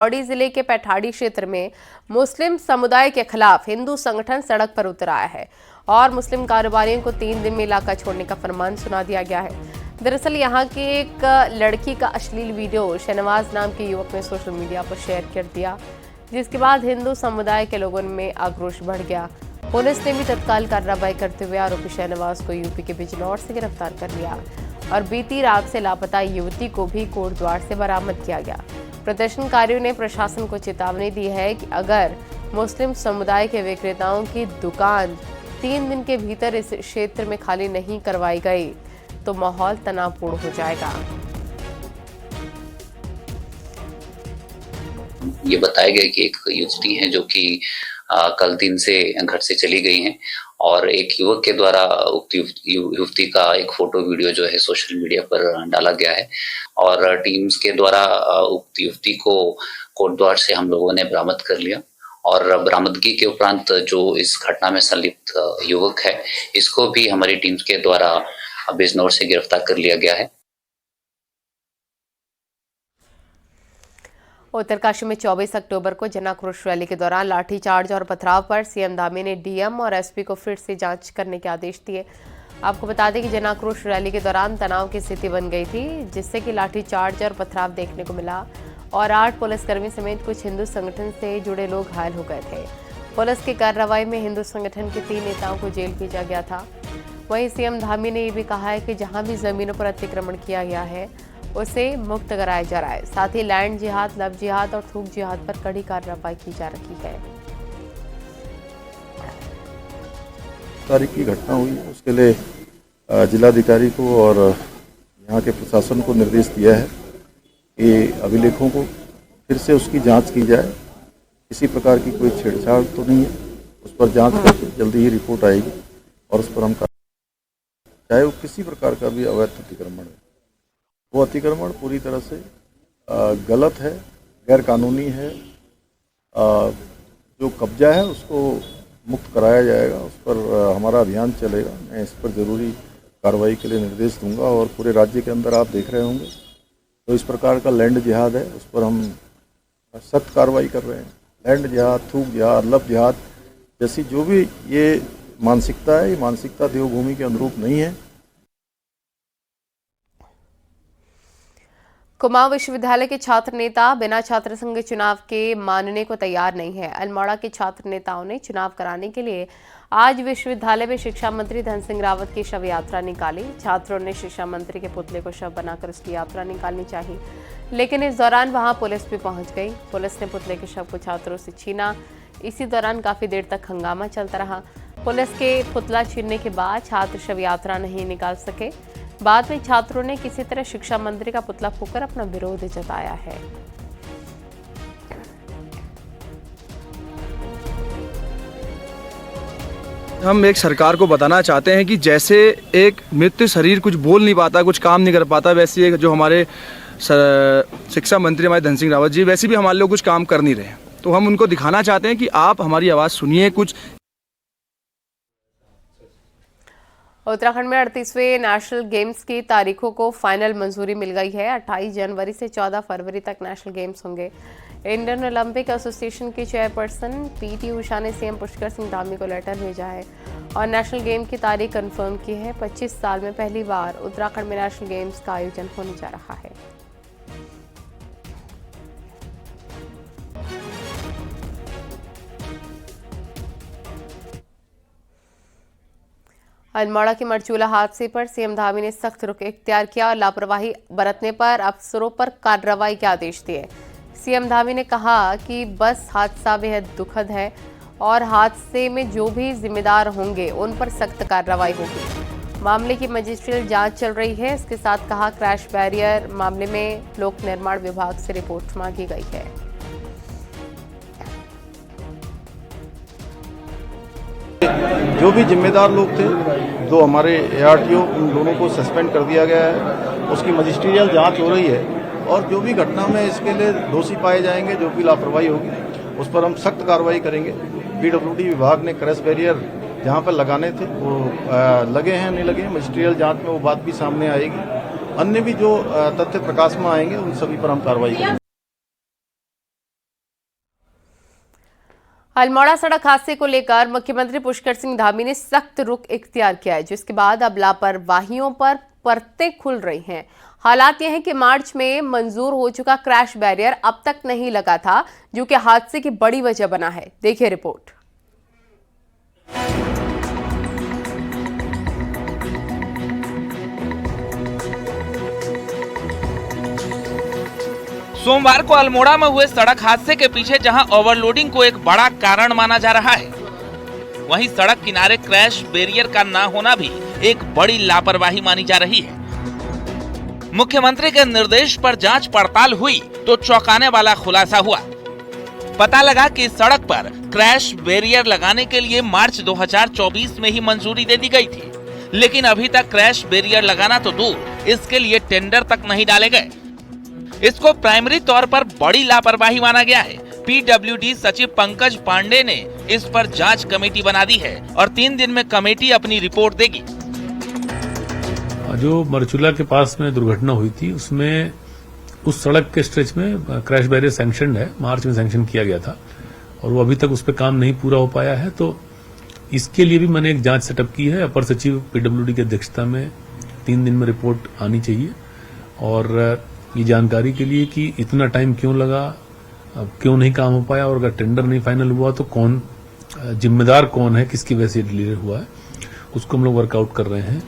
पौड़ी जिले के पैठाड़ी क्षेत्र में मुस्लिम समुदाय के खिलाफ हिंदू संगठन सड़क पर उतर आया है और मुस्लिम कारोबारियों को 3 दिन में इलाका छोड़ने का फरमान सुना दिया गया है। दरअसल यहां की एक लड़की का अश्लील वीडियो शहनवाज नाम के युवक ने सोशल मीडिया पर शेयर कर दिया, जिसके बाद हिंदू समुदाय के लोगों में आक्रोश बढ़ गया। पुलिस ने भी तत्काल कार्रवाई करते हुए आरोपी शहनवाज को यूपी के बिजनौर से गिरफ्तार कर लिया और बीती रात से लापता युवती को भी कोटद्वार से बरामद किया गया। प्रदर्शनकारियों ने प्रशासन को चेतावनी दी है कि अगर मुस्लिम समुदाय के विक्रेताओं की दुकान 3 दिन के भीतर इस क्षेत्र में खाली नहीं करवाई गई तो माहौल तनावपूर्ण हो जाएगा। ये बताया गया कि एक युवती है जो कि कल दिन से घर से चली गई हैं और एक युवक के द्वारा उक्त युवती का एक फोटो वीडियो जो है सोशल मीडिया पर डाला गया है और टीम्स के द्वारा उक्त युवती को कोटद्वार से हम लोगों ने बरामद कर लिया और बरामदगी के उपरांत जो इस घटना में संलिप्त युवक है इसको भी हमारी टीम्स के द्वारा बिजनौर से गिरफ्तार कर लिया गया है। उत्तरकाशी में 24 अक्टूबर को जन आक्रोश रैली के दौरान लाठीचार्ज और पथराव पर सीएम धामी ने डीएम और एसपी को फिर से जांच करने के आदेश दिए। आपको बता दें कि जन आक्रोश रैली के दौरान तनाव की स्थिति बन गई थी, जिससे कि लाठीचार्ज और पथराव देखने को मिला और 8 पुलिसकर्मी समेत कुछ हिंदू संगठन से जुड़े लोग घायल हो गए थे। पुलिस की कार्रवाई में हिंदू संगठन के 3 नेताओं को जेल भेजा गया था। वहीं सीएम धामी ने यह भी कहा है कि जहां भी जमीनों पर अतिक्रमण किया गया है उसे मुक्त कराया जा रहा है। साथ ही लैंड जिहाद, लव जिहाद और थूक जिहाद पर कड़ी कार्रवाई की जा रही है। तारीख की घटना हुई, उसके लिए जिलाधिकारी को और यहाँ के प्रशासन को निर्देश दिया है कि अभिलेखों को फिर से उसकी जांच की जाए। किसी प्रकार की कोई छेड़छाड़ तो नहीं है, उस पर जांच करके जल्दी ही रिपोर्ट आएगी और उस पर हम चाहे वो किसी प्रकार का भी अवैध अतिक्रमण है, वो अतिक्रमण पूरी तरह से गलत है, गैर कानूनी है। जो कब्जा है उसको मुक्त कराया जाएगा, उस पर हमारा अभियान चलेगा। मैं इस पर ज़रूरी कार्रवाई के लिए निर्देश दूंगा और पूरे राज्य के अंदर आप देख रहे होंगे तो इस प्रकार का लैंड जिहाद है, उस पर हम सख्त कार्रवाई कर रहे हैं। लैंड जिहाद, थूक जिहाद, लव जिहाद जैसी जो भी ये मानसिकता है, ये मानसिकता देवभूमि के अनुरूप नहीं है। कुमाऊं विश्वविद्यालय के छात्र नेता बिना छात्र संघ चुनाव के मानने को तैयार नहीं है। अल्मोड़ा के छात्र नेताओं ने चुनाव कराने के लिए आज विश्वविद्यालय में शिक्षा मंत्री धन सिंह रावत की शव यात्रा निकाली। छात्रों ने शिक्षा मंत्री के पुतले को शव बनाकर उसकी यात्रा निकालनी चाहिए, लेकिन इस दौरान वहां पुलिस भी पहुंच गई। पुलिस ने पुतले के शव को छात्रों से छीना। इसी दौरान काफी देर तक हंगामा चलता रहा। पुलिस के पुतला छीनने के बाद छात्र शव यात्रा नहीं निकाल सके। बाद में छात्रों ने किसी तरह शिक्षा मंत्री का पुतला फूंककर अपना विरोध जताया है। हम एक सरकार को बताना चाहते हैं कि जैसे एक मृत शरीर कुछ बोल नहीं पाता, कुछ काम नहीं कर पाता, वैसे एक जो हमारे शिक्षा मंत्री हमारे धन सिंह रावत जी वैसे भी हमारे लोग कुछ काम कर नहीं रहे। तो हम उनको दिखाना चाहते हैं कि आप हमारी आवाज़ सुनिए। कुछ उत्तराखंड में 38वें नेशनल गेम्स की तारीखों को फाइनल मंजूरी मिल गई है। 28 जनवरी से 14 फरवरी तक नेशनल गेम्स होंगे। इंडियन ओलंपिक एसोसिएशन की चेयरपर्सन पीटी उषा ने सीएम पुष्कर सिंह धामी को लेटर भेजा है और नेशनल गेम की तारीख कंफर्म की है। 25 साल में पहली बार उत्तराखंड में नेशनल गेम्स का आयोजन होने जा रहा है। अल्मोड़ा के मरचूला हादसे पर सीएम धामी ने सख्त रुख इख्तियार किया और लापरवाही बरतने पर अफसरों पर कार्रवाई के आदेश दिए। सीएम धामी ने कहा कि बस हादसा बेहद दुखद है और हादसे में जो भी जिम्मेदार होंगे उन पर सख्त कार्रवाई होगी। मामले की मजिस्ट्रियल जांच चल रही है। इसके साथ कहा क्रैश बैरियर मामले में लोक निर्माण विभाग से रिपोर्ट मांगी गई है। जो भी जिम्मेदार लोग थे, जो हमारे ARTO, उन दोनों को सस्पेंड कर दिया गया है। उसकी मजिस्ट्रियल जांच हो रही है और जो भी घटना में इसके लिए दोषी पाए जाएंगे, जो भी लापरवाही होगी उस पर हम सख्त कार्रवाई करेंगे। PWD विभाग ने क्रैश बैरियर जहां पर लगाने थे वो लगे हैं नहीं लगे, मजिस्ट्रियल जांच में वो बात भी सामने आएगी। अन्य भी जो तथ्य प्रकाश में आएंगे उन सभी पर हम कार्रवाई करेंगे। अल्मोड़ा सड़क हादसे को लेकर मुख्यमंत्री पुष्कर सिंह धामी ने सख्त रुख इख्तियार किया है, जिसके बाद अब लापरवाहियों पर परतें खुल रही हैं। हालात यह है कि मार्च में मंजूर हो चुका क्रैश बैरियर अब तक नहीं लगा था, जो कि हादसे की बड़ी वजह बना है। देखिए रिपोर्ट। सोमवार को अल्मोड़ा में हुए सड़क हादसे के पीछे जहां ओवरलोडिंग को एक बड़ा कारण माना जा रहा है, वहीं सड़क किनारे क्रैश बैरियर का ना होना भी एक बड़ी लापरवाही मानी जा रही है। मुख्यमंत्री के निर्देश पर जांच पड़ताल हुई तो चौंकाने वाला खुलासा हुआ। पता लगा कि सड़क पर क्रैश बैरियर लगाने के लिए मार्च 2024 में ही मंजूरी दे दी गई थी, लेकिन अभी तक क्रैश बैरियर लगाना तो दूर, इसके लिए टेंडर तक नहीं डाले गए। इसको प्राइमरी तौर पर बड़ी लापरवाही माना गया है। पीडब्ल्यूडी सचिव पंकज पांडे ने इस पर जांच कमेटी बना दी है और 3 दिन में कमेटी अपनी रिपोर्ट देगी। जो मरचूला के पास में दुर्घटना हुई थी, उसमें उस सड़क के स्ट्रेच में क्रैश बैरियर सैंक्शनड है, मार्च में सैंक्शन किया गया था और वो अभी तक उस पर काम नहीं पूरा हो पाया है। तो इसके लिए भी मैंने एक जांच सेटअप की है। अपर सचिव पीडब्ल्यूडी की अध्यक्षता में 3 दिन में रिपोर्ट आनी चाहिए और ये जानकारी के लिए कि इतना टाइम क्यों लगा, क्यों नहीं काम हो पाया और अगर टेंडर नहीं फाइनल हुआ तो कौन जिम्मेदार कौन है, किसकी वजह से डिले हुआ है, उसको हम लोग वर्कआउट कर रहे हैं।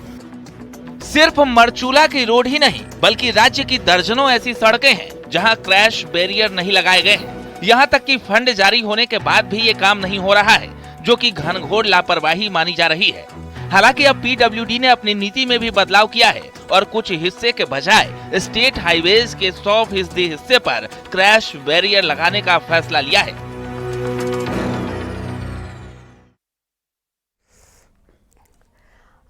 सिर्फ मरचूला की रोड ही नहीं बल्कि राज्य की दर्जनों ऐसी सड़कें हैं जहां क्रैश बैरियर नहीं लगाए गए हैं। यहां तक कि फंड जारी होने के बाद भी ये काम नहीं हो रहा है, जो कि घनघोर लापरवाही मानी जा रही है। हालांकि अब पीडब्ल्यूडी ने अपनी नीति में भी बदलाव किया है और कुछ हिस्से के बजाय स्टेट हाईवेज के 100% हिस्से पर क्रैश बैरियर लगाने का फैसला लिया है।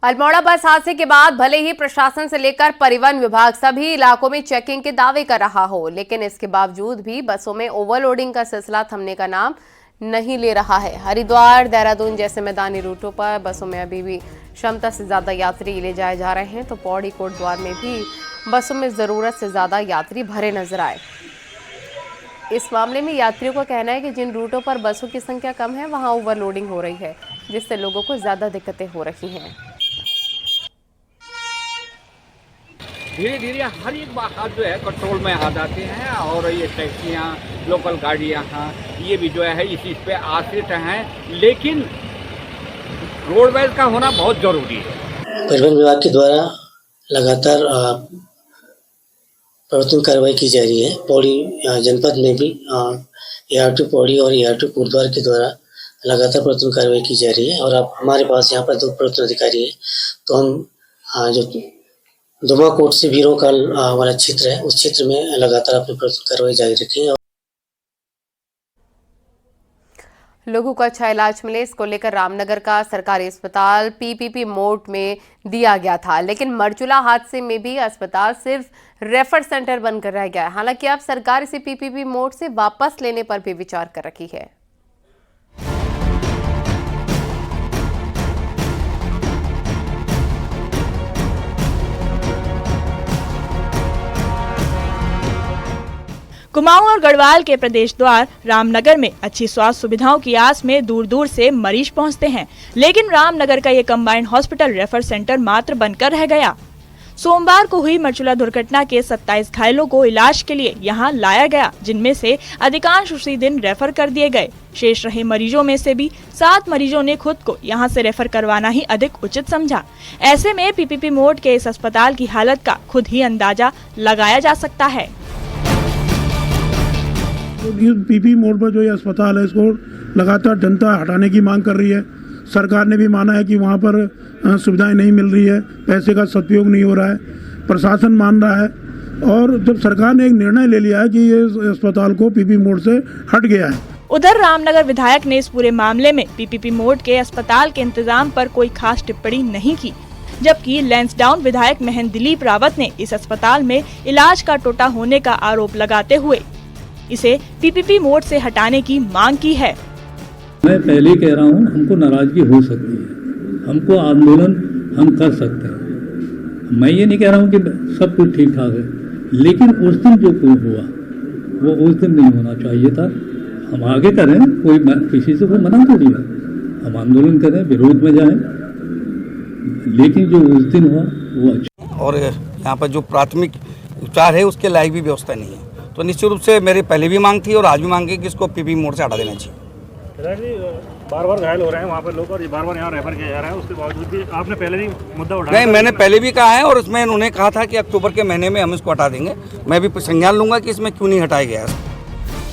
अल्मोड़ा बस हादसे के बाद भले ही प्रशासन से लेकर परिवहन विभाग सभी इलाकों में चेकिंग के दावे कर रहा हो, लेकिन इसके बावजूद भी बसों में ओवरलोडिंग का सिलसिला थमने का नाम नहीं ले रहा है। हरिद्वार, देहरादून जैसे मैदानी रूटों पर बसों में अभी भी क्षमता से ज्यादा यात्री ले जाए जा रहे हैं, तो पौड़ी कोटद्वार में भी बसों में जरूरत से ज्यादा यात्री भरे नजर आए। इस मामले में यात्रियों का कहना है कि जिन रूटों पर बसों की संख्या कम है वहां ओवरलोडिंग हो रही है, जिससे लोगों को ज्यादा दिक्कतें हो रही हैं। धीरे धीरे हर एक बात जो है कंट्रोल में आ जाते हैं और ये टैक्सियाँ, लोकल गाड़ियाँ ये भी जो है इस चीज़ पे आश्रित हैं, लेकिन रोडवेज का होना बहुत जरूरी है। परिवहन विभाग के द्वारा लगातार प्रवर्तन कार्रवाई की जा रही है। पौड़ी जनपद में भी AR2 पौड़ी और AR2 कोटद्वार के द्वारा लगातार प्रवर्तन कार्रवाई की जा रही है और अब हमारे पास यहाँ पर 2 प्रवर्तन अधिकारी है, तो हम जो दुमा कोट से वीरों का हमारा क्षेत्र है, उस क्षेत्र में लगातार अपनी प्रवर्तन कार्रवाई जारी रखेंगे। लोगों को अच्छा इलाज मिले, इसको लेकर रामनगर का सरकारी अस्पताल PPP मोड में दिया गया था, लेकिन मरचूला हादसे में भी अस्पताल सिर्फ रेफर सेंटर बनकर रह गया है। हालांकि अब सरकार इसे PPP मोड से वापस लेने पर भी विचार कर रही है। कुमाऊं और गढ़वाल के प्रदेश द्वार रामनगर में अच्छी स्वास्थ्य सुविधाओं की आस में दूर दूर से मरीज पहुंचते हैं, लेकिन रामनगर का ये कंबाइंड हॉस्पिटल रेफर सेंटर मात्र बनकर रह गया। सोमवार को हुई मरचूला दुर्घटना के 27 घायलों को इलाज के लिए यहां लाया गया, जिनमें से अधिकांश उसी दिन रेफर कर दिए गए। शेष रहे मरीजों में से भी 7 मरीजों ने खुद को यहां से रेफर करवाना ही अधिक उचित समझा। ऐसे में PPP मोड के इस अस्पताल की हालत का खुद ही अंदाजा लगाया जा सकता है। PPP मोड पर जो ये अस्पताल है, इसको लगातार जनता हटाने की मांग कर रही है। सरकार ने भी माना है कि वहाँ पर सुविधाएं नहीं मिल रही है, पैसे का सदुपयोग नहीं हो रहा है, प्रशासन मान रहा है और जब सरकार ने एक निर्णय ले लिया है कि ये अस्पताल को PPP मोड से हट गया है। उधर रामनगर विधायक ने इस पूरे मामले में PPP मोड के अस्पताल के इंतजाम पर कोई खास टिप्पणी नहीं की, जबकि लैंसडाउन विधायक महेंद्र दिलीप रावत ने इस अस्पताल में इलाज का टोटा होने का आरोप लगाते हुए इसे PPP मोड से हटाने की मांग की है। मैं पहले ही कह रहा हूँ, हमको नाराजगी हो सकती है, हमको आंदोलन हम कर सकते हैं। मैं ये नहीं कह रहा हूँ कि सब कुछ ठीक ठाक है, लेकिन उस दिन जो कुछ हुआ वो उस दिन नहीं होना चाहिए था। हम आगे करें, कोई किसी से कोई मना थोड़ी है, हम आंदोलन करें, विरोध में जाएं, लेकिन जो उस दिन हुआ वो अच्छा। और यहाँ पर जो प्राथमिक उपचार है उसके लायक भी व्यवस्था नहीं है, तो निश्चित रूप से मेरी पहले भी मांग थी और आज भी मांग है कि इसको पीपी मोड से हटा देना चाहिए। बार बार घायल हो रहे हैं वहाँ पर लोग और बार बार यहाँ रेफर किया जा रहा है, उसके बावजूद भी आपने पहले भी मुद्दा उठाया? नहीं, मैंने पहले भी कहा है और उसमें उन्होंने कहा था कि अक्टूबर के महीने में हम इसको हटा देंगे। मैं भी संज्ञान लूंगा कि इसमें क्यों नहीं हटाया गया।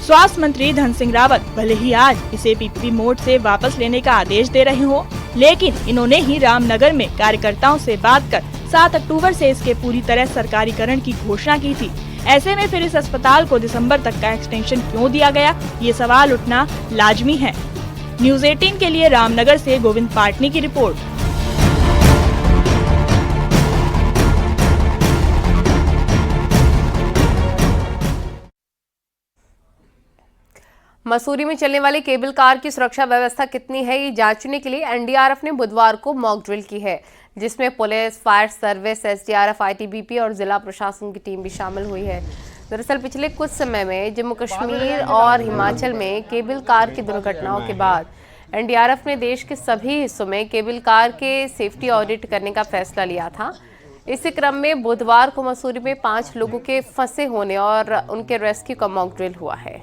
स्वास्थ्य मंत्री धन सिंह रावत भले ही आज इसे पीपीपी मोड से वापस लेने का आदेश दे रहे हो, लेकिन इन्होंने ही रामनगर में कार्यकर्ताओं से बात कर 7 अक्टूबर से इसके पूरी तरह सरकारीकरण की घोषणा की थी। ऐसे में फिर इस अस्पताल को दिसंबर तक का एक्सटेंशन क्यों दिया गया, ये सवाल उठना लाजमी है। न्यूज़ 18 के लिए रामनगर से गोविंद पाटनी की रिपोर्ट। मसूरी में चलने वाली केबल कार की सुरक्षा व्यवस्था कितनी है, ये जांचने के लिए एनडीआरएफ ने बुधवार को मॉक ड्रिल की है, जिसमें police, fire service, SDRF, ITBP और जिला प्रशासन की टीम भी शामिल हुई है। दरअसल पिछले कुछ समय में जम्मू कश्मीर और हिमाचल में केबल कार की दुर्घटनाओं के बाद एनडीआरएफ ने देश के सभी हिस्सों में केबल कार के सेफ्टी ऑडिट करने का फैसला लिया था। इसी क्रम में बुधवार को मसूरी में 5 लोगों के फंसे होने और उनके रेस्क्यू का मॉक ड्रिल हुआ है।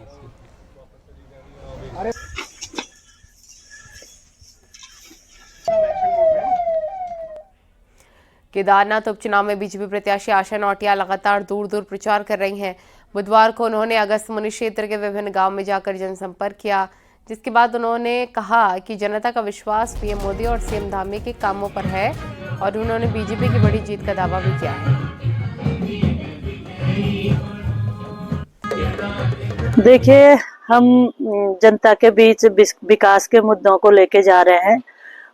केदारनाथ उपचुनाव में बीजेपी प्रत्याशी आशा नौटिया लगातार दूर दूर प्रचार कर रही हैं। बुधवार को उन्होंने अगस्त मुनि क्षेत्र के विभिन्न गांव में जाकर जनसंपर्क किया, जिसके बाद उन्होंने कहा कि जनता का विश्वास पीएम मोदी और सीएम धामी के कामों पर है और उन्होंने बीजेपी की बड़ी जीत का दावा भी किया है। देखिए, हम जनता के बीच विकास के मुद्दों को लेके जा रहे हैं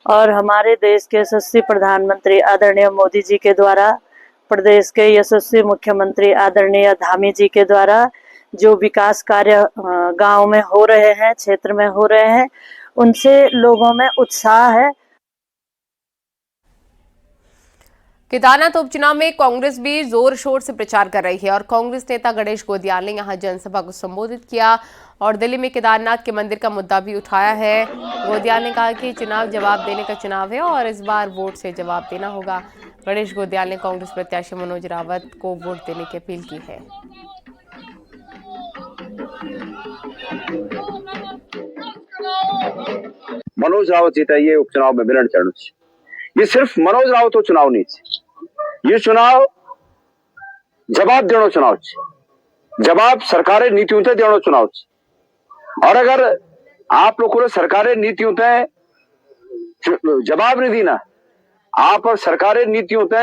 और हमारे देश के यशस्वी प्रधानमंत्री आदरणीय मोदी जी के द्वारा, प्रदेश के यशस्वी मुख्यमंत्री आदरणीय धामी जी के द्वारा जो विकास कार्य गांव में हो रहे हैं, क्षेत्र में हो रहे हैं, उनसे लोगों में उत्साह है। केदारनाथ उपचुनाव में कांग्रेस भी जोर शोर से प्रचार कर रही है और कांग्रेस नेता गणेश गोदियाल ने यहां जनसभा को संबोधित किया और दिल्ली में केदारनाथ के मंदिर का मुद्दा भी उठाया है। गोदियाल ने कहा कि चुनाव जवाब देने का चुनाव है और इस बार वोट से जवाब देना होगा। गणेश गोदियाल ने कांग्रेस प्रत्याशी मनोज रावत को वोट देने की अपील की है। मनोज रावत जीता ये उपचुनाव में मिलन चढ़, ये सिर्फ मनोज रावत तो चुनाव नहीं, ये चुनाव जवाब देनो चुनाव, जवाब सरकारें नीतियों ते देनो चुनाव। और अगर आप लोगों ने सरकारें नीतियों ते जवाब नहीं देना, आप सरकारें नीतियों ते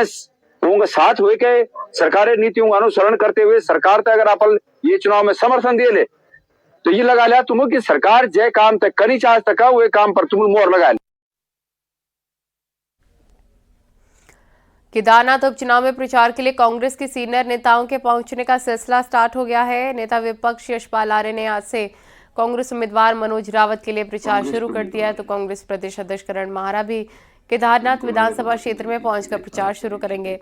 उनके साथ हुए के सरकारें नीतियों का अनुसरण करते हुए सरकार तक अगर आप ये चुनाव में समर्थन दे ले तो ये लगा लिया तुम कि सरकार जय काम तक करी चाह तक वे काम पर तुम मोहर लगा। केदारनाथ उपचुनाव में प्रचार के लिए कांग्रेस के सीनियर नेताओं के पहुंचने का सिलसिला स्टार्ट हो गया है। नेता विपक्ष यशपाल आर्य ने आज से कांग्रेस उम्मीदवार मनोज रावत के लिए प्रचार शुरू कर दिया है, तो कांग्रेस प्रदेश अध्यक्ष करण माहरा भी केदारनाथ विधानसभा क्षेत्र में पहुंचकर प्रचार शुरू करेंगे।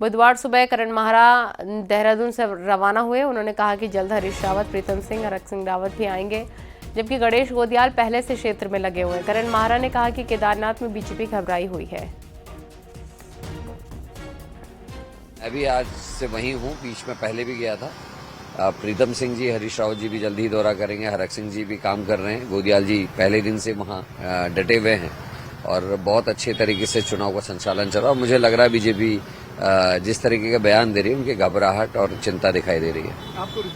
बुधवार सुबह करण माहरा देहरादून से रवाना हुए। उन्होंने कहा कि जल्द हरीश रावत, प्रीतम सिंह, हरक सिंह रावत भी आएंगे, जबकि गणेश गोदियाल पहले से क्षेत्र में लगे हुए हैं। करण माहरा ने कहा कि केदारनाथ में बीजेपी घबराई हुई है। अभी आज से वहीं हूँ, बीच में पहले भी गया था। प्रीतम सिंह जी, हरीश रावत जी भी जल्दी ही दौरा करेंगे, हरक सिंह जी भी काम कर रहे हैं, गोदियाल जी पहले दिन से वहाँ डटे हुए हैं और बहुत अच्छे तरीके से चुनाव का संचालन चल रहा है। मुझे लग रहा है बीजेपी जिस तरीके का बयान दे रही है, उनकी घबराहट और चिंता दिखाई दे रही है।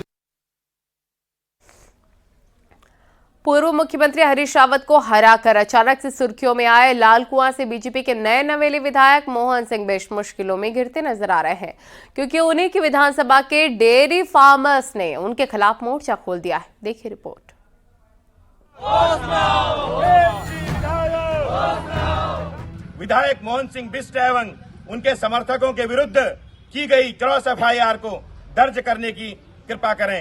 पूर्व मुख्यमंत्री हरीश रावत को हराकर अचानक से सुर्खियों में आए लालकुआं से बीजेपी के नए नवेले विधायक मोहन सिंह बिष्ट मुश्किलों में घिरते नजर आ रहे हैं, क्योंकि उन्हीं की विधानसभा के डेयरी फार्मर्स ने उनके खिलाफ मोर्चा खोल दिया है। देखिए रिपोर्ट। विधायक मोहन सिंह बिष्ट एवं उनके समर्थकों के विरुद्ध की गई क्रॉस एफआईआर को दर्ज करने की कृपा करें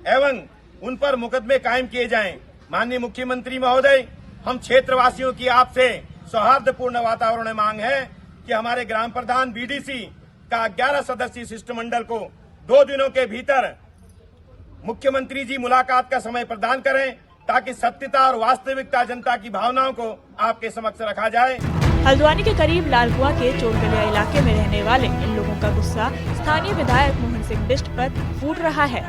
एवं उन पर मुकदमे कायम किए जाएं। माननीय मुख्यमंत्री महोदय, हम क्षेत्रवासियों की आपसे सौहार्दपूर्ण वातावरण में मांग है कि हमारे ग्राम प्रधान बीडीसी का 11 सदस्यीय शिष्टमंडल को 2 दिनों के भीतर मुख्यमंत्री जी मुलाकात का समय प्रदान करें ताकि सत्यता और वास्तविकता जनता की भावनाओं को आपके समक्ष रखा जाए। हल्द्वानी के करीब लालकुआं के चोरगलिया इलाके में रहने वाले इन लोगों का गुस्सा स्थानीय विधायक मोहन सिंह बिष्ट पर फूट रहा है।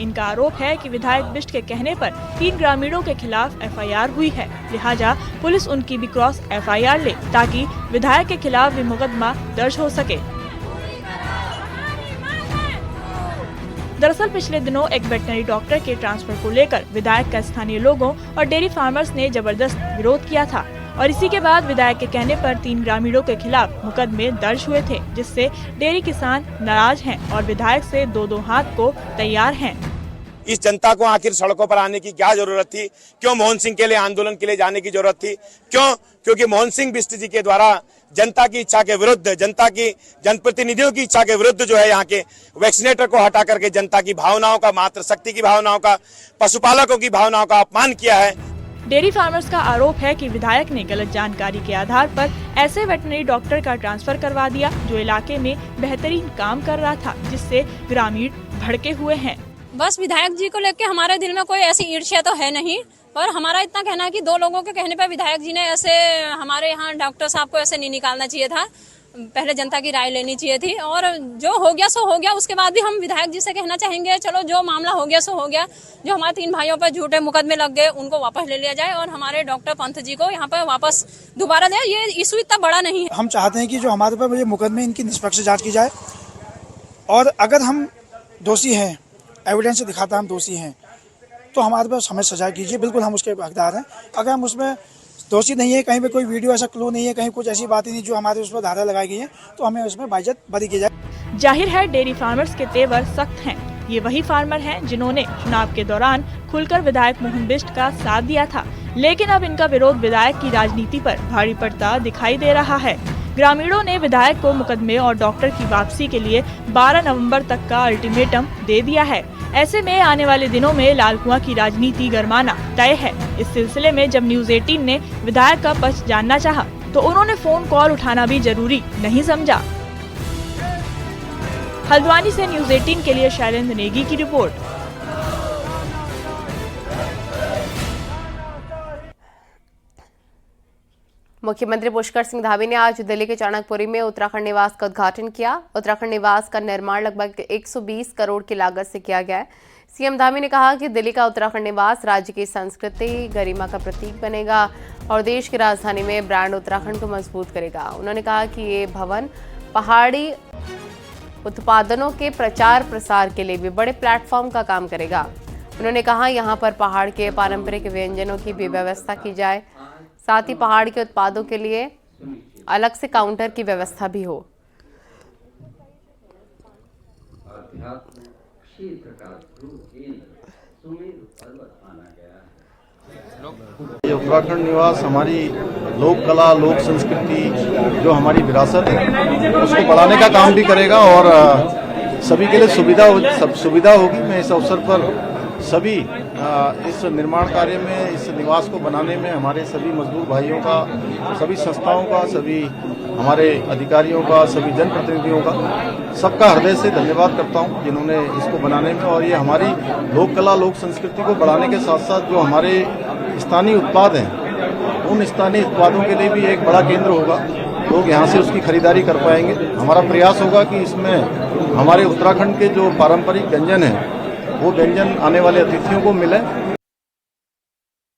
इनका आरोप है कि विधायक बिष्ट के कहने पर 3 ग्रामीणों के खिलाफ एफआईआर हुई है, लिहाजा पुलिस उनकी भी क्रॉस एफआईआर ले ताकि विधायक के खिलाफ भी मुकदमा दर्ज हो सके। दरअसल पिछले दिनों एक वेटनरी डॉक्टर के ट्रांसफर को लेकर विधायक का स्थानीय लोगों और डेयरी फार्मर्स ने जबरदस्त विरोध किया था और इसी के बाद विधायक के कहने पर 3 ग्रामीणों के खिलाफ मुकदमे दर्ज हुए थे, जिससे डेयरी किसान नाराज हैं और विधायक से 2-2 हाथ को तैयार हैं। इस जनता को आखिर सड़कों पर आने की क्या जरूरत थी? क्यों मोहन सिंह के लिए आंदोलन के लिए जाने की जरूरत थी? क्यों? क्योंकि मोहन सिंह बिष्ट जी के द्वारा जनता की इच्छा के विरुद्ध, जनता की जनप्रतिनिधियों की इच्छा के विरुद्ध जो है यहाँ के वैक्सीनेटर को हटा करके जनता की भावनाओं का, मातृशक्ति की भावनाओं का, पशुपालकों की भावनाओं का अपमान किया है। डेयरी फार्मर्स का आरोप है कि विधायक ने गलत जानकारी के आधार पर ऐसे वेटनरी डॉक्टर का ट्रांसफर करवा दिया जो इलाके में बेहतरीन काम कर रहा था, जिससे ग्रामीण भड़के हुए हैं। बस विधायक जी को लेकर हमारे दिल में कोई ऐसी ईर्ष्या तो है नहीं, पर हमारा इतना कहना है कि 2 लोगों के कहने पर विधायक जी ने ऐसे हमारे यहाँ डॉक्टर साहब को ऐसे नहीं निकालना चाहिए था। पहले जनता की राय लेनी चाहिए थी और जो हो गया सो हो गया। उसके बाद भी हम विधायक जी से कहना चाहेंगे, चलो जो मामला हो गया सो हो गया। जो हमारे 3 भाइयों पर झूठे मुकदमे लग गए उनको वापस ले लिया जाए और हमारे डॉक्टर पंत जी को यहाँ पर वापस दोबारा दे। ये इशू इतना बड़ा नहीं है। हम चाहते हैं कि जो हमारे पर मुकदमे इनकी निष्पक्ष जाँच की जाए और अगर हम दोषी हैं, एविडेंस से दिखाता हम दोषी हैं, तो हमारे पास हमें सजा कीजिए, बिल्कुल हम उसके हकदार हैं। अगर हम उसमें दोषी नहीं है, कहीं पे कोई वीडियो ऐसा क्लू नहीं है, कहीं कुछ ऐसी बातें नहीं जो हमारे उस पर धारा लगाई गई है, तो हमें उसमें बाइज्जत बरी की जाए। जाहिर है डेयरी फार्मर्स के तेवर सख्त हैं। ये वही फार्मर हैं जिन्होंने चुनाव के दौरान खुलकर विधायक मोहन बिष्ट का साथ दिया था, लेकिन अब इनका विरोध विधायक की राजनीति पर भारी पड़ता दिखाई दे रहा है। ग्रामीणों ने विधायक को मुकदमे और डॉक्टर की वापसी के लिए 12 नवंबर तक का अल्टीमेटम दे दिया है। ऐसे में आने वाले दिनों में लालकुआं की राजनीति गरमाना तय है। इस सिलसिले में जब न्यूज 18 ने विधायक का पक्ष जानना चाहा, तो उन्होंने फोन कॉल उठाना भी जरूरी नहीं समझा। हल्द्वानी से न्यूज 18 के लिए शैलेंद्र नेगी की रिपोर्ट। मुख्यमंत्री पुष्कर सिंह धामी ने आज दिल्ली के चाणकपुरी में उत्तराखंड निवास का उद्घाटन किया। उत्तराखंड निवास का निर्माण लगभग 120 करोड़ की लागत से किया गया है। सीएम धामी ने कहा कि दिल्ली का उत्तराखंड निवास राज्य की संस्कृति, गरिमा का प्रतीक बनेगा और देश की राजधानी में ब्रांड उत्तराखंड को मजबूत करेगा। उन्होंने कहा कि ये भवन पहाड़ी उत्पादनों के प्रचार प्रसार के लिए भी बड़े प्लेटफॉर्म का काम करेगा। उन्होंने कहा यहाँ पर पहाड़ के पारंपरिक व्यंजनों की भी व्यवस्था की जाए, साथ ही पहाड़ के उत्पादों के लिए अलग से काउंटर की व्यवस्था भी हो। ये उत्तराखंड निवास हमारी लोक कला, लोक संस्कृति, जो हमारी विरासत है, उसको बढ़ाने का काम भी करेगा और सभी के लिए सुविधा होगी। मैं इस अवसर पर सभी इस निर्माण कार्य में, इस निवास को बनाने में हमारे सभी मजदूर भाइयों का, सभी संस्थाओं का, सभी हमारे अधिकारियों का, सभी जनप्रतिनिधियों का, सबका हृदय से धन्यवाद करता हूं जिन्होंने इसको बनाने में, और ये हमारी लोक कला, लोक संस्कृति को बढ़ाने के साथ साथ जो हमारे स्थानीय उत्पाद हैं, उन स्थानीय उत्पादों के लिए भी एक बड़ा केंद्र होगा। लोग यहाँ से उसकी खरीदारी कर पाएंगे। हमारा प्रयास होगा कि इसमें हमारे उत्तराखंड के जो पारंपरिक व्यंजन हैं, वो व्यंजन आने वाले अतिथियों को मिले